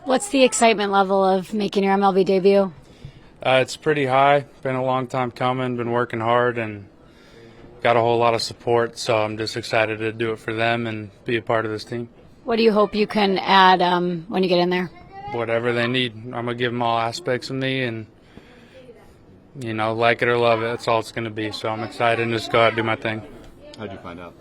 What's the excitement level of making your MLB debut? It's pretty high. Been a long time coming. Been working hard and got a whole lot of support. So I'm just excited to do it for them and be a part of this team. What do you hope you can add when you get in there? Whatever they need, I'm gonna give them all aspects of me, and like it or love it. That's all it's gonna be. So I'm excited and just go out and do my thing. How'd you find out?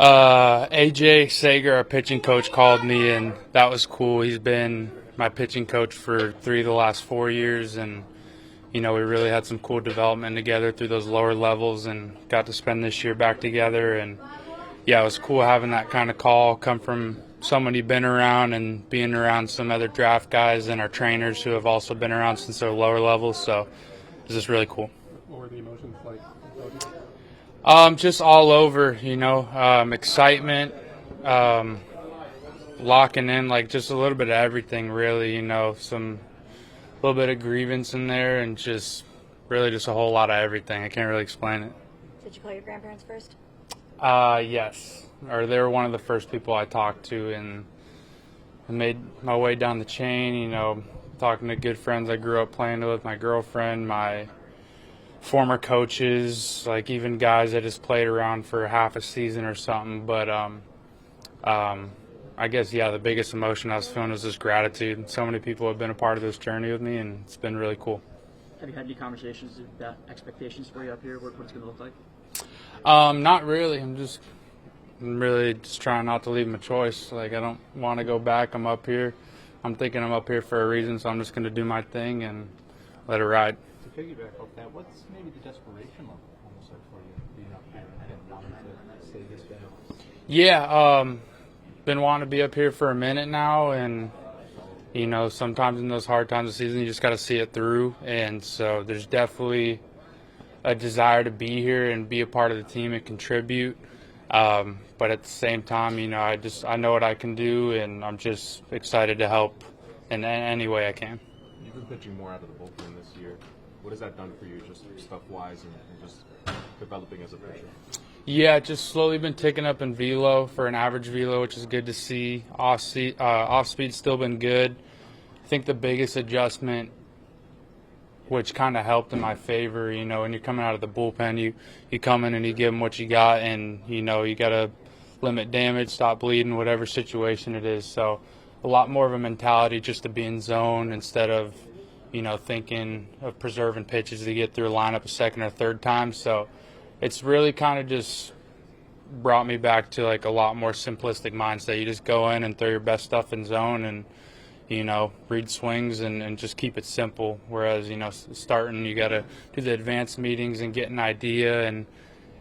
AJ Sager, our pitching coach, called me, and that was cool. He's been my pitching coach for 3 of the last 4 years, and we really had some cool development together through those lower levels and got to spend this year back together. And yeah, it was cool having that kind of call come from someone you've been around and being around some other draft guys and our trainers who have also been around since they're lower levels. So it was just really cool. What were the emotions like? Just all over, excitement, locking in, like just a little bit of everything, really, some little bit of grievance in there and just really just a whole lot of everything. I can't really explain it. Did you call your grandparents first? Yes. Or they were one of the first people I talked to, and I made my way down the chain, talking to good friends I grew up playing with, my girlfriend, my former coaches, like even guys that just played around for half a season or something. But I guess, the biggest emotion I was feeling was just gratitude. So many people have been a part of this journey with me, and it's been really cool. Have you had any conversations about expectations for you up here, what it's going to look like? Not really. I'm really just trying not to leave them a choice. Like, I don't want to go back. I'm up here. I'm thinking I'm up here for a reason, so I'm just going to do my thing and let it ride. To piggyback off that, what's maybe the desperation level almost like for you being up here and wanting to stay this way? Yeah, been wanting to be up here for a minute now, and sometimes in those hard times of the season you just got to see it through, and so there's definitely a desire to be here and be a part of the team and contribute, but at the same time, I know what I can do, and I'm just excited to help in any way I can. You've been pitching more out of the bullpen this year. What has that done for you, just stuff-wise and just developing as a pitcher? Yeah, just slowly been ticking up in velo for an average velo, which is good to see. Off speed's still been good. I think the biggest adjustment, which kind of helped in my favor, when you're coming out of the bullpen, you come in and you give them what you got, and you got to limit damage, stop bleeding, whatever situation it is. So a lot more of a mentality just to be in zone instead of thinking of preserving pitches to get through a lineup a second or third time. So it's really kind of just brought me back to like a lot more simplistic mindset. You just go in and throw your best stuff in zone and read swings and just keep it simple. Whereas, starting, you got to do the advanced meetings and get an idea, and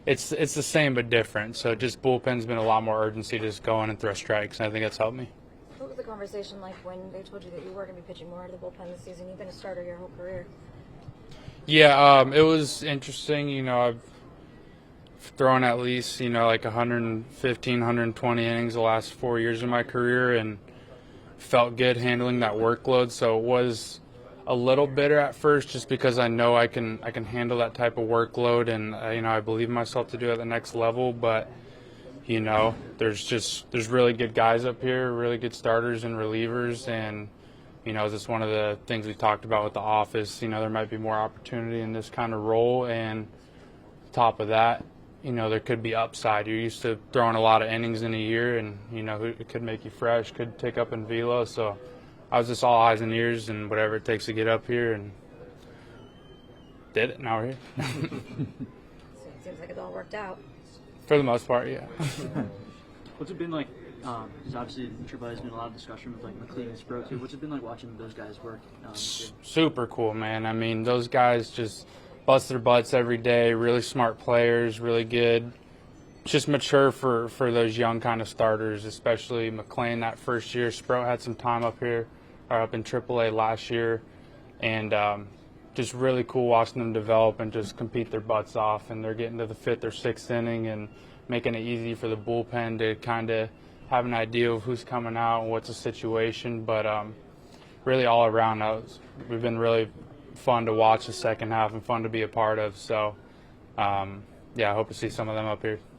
it's the same but different. So just bullpen's been a lot more urgency to just go in and throw strikes, and I think that's helped me. What was the conversation like when they told you that you were going to be pitching more out of the bullpen this season? You've been a starter your whole career. Yeah, it was interesting. I've thrown at least, like 115, 120 innings the last 4 years of my career, and felt good handling that workload. So it was a little bitter at first just because I know I can handle that type of workload, and I believe in myself to do it at the next level. But there's really good guys up here, really good starters and relievers, and it's just one of the things we talked about with the office. There might be more opportunity in this kind of role, and on top of that, there could be upside. You're used to throwing a lot of innings in a year, and it could make you fresh, could tick up in velo. So I was just all eyes and ears and whatever it takes to get up here, and did it. Now we're here. So it seems like it all worked out. For the most part, yeah. What's it been like? Because obviously in AAA there's been a lot of discussion with like McLean and Sproat too. What's it been like watching those guys work? Super cool, man. I mean, those guys just bust their butts every day. Really smart players, really good. Just mature for those young kind of starters, especially McLean that first year. Sproat had some time up here, or up in AAA last year, and just really cool watching them develop and just compete their butts off. And they're getting to the 5th or 6th inning and making it easy for the bullpen to kind of have an idea of who's coming out and what's the situation. But really all around, we've been really fun to watch the second half and fun to be a part of. So, I hope to see some of them up here.